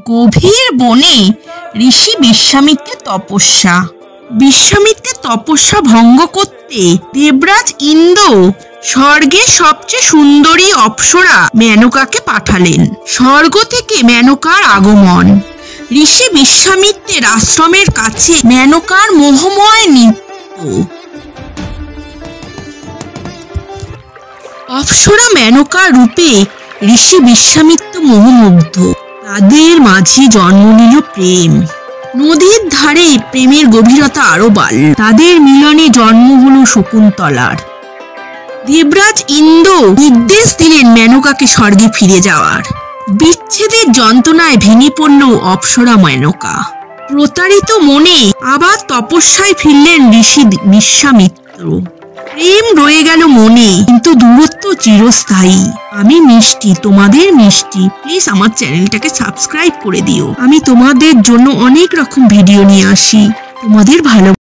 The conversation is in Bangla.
গভীর বনে ঋষি বিশ্বামিত্রের তপস্যা। বিশ্বামিত্রের তপস্যা ভঙ্গ করতে দেবরাজ ইন্দ্র স্বর্গের সবচেয়ে সুন্দরী অপ্সরা মেনকাকে পাঠালেন। স্বর্গ থেকে মেনকার আগমন। ঋষি বিশ্বামিত্রের আশ্রমের কাছে মেনকার মোহময় নৃত্য। অপ্সরা মেনকার রূপে ঋষি বিশ্বামিত্র মোহমুগ্ধ। তাদের মাঝে জন্ম নিল প্রেম। নদীর ধারে প্রেমের গভীরতা আরো বাড়ল। তাদের মিলনে জন্ম হলো শকুন্তলার। দেবরাজ ইন্দ্র নির্দেশ দিলেন মেনকাকে স্বর্গে ফিরে যাওয়ার। বিচ্ছেদের যন্ত্রণায় ভেঙে পড়ল অপ্সরা মেনকা। প্রতারিত মনে আবার তপস্যায় ফিরলেন ঋষি বিশ্বামিত্র। প্রেম রয়ে গেল মনে, কিন্তু দূরত্ব চিরস্থায়ী। আমি মিষ্টি, তোমাদের মিষ্টি। প্লিজ আমার চ্যানেলটাকে সাবস্ক্রাইব করে দিও। আমি তোমাদের জন্য অনেক রকম ভিডিও নিয়ে আসি। তোমাদের ভালো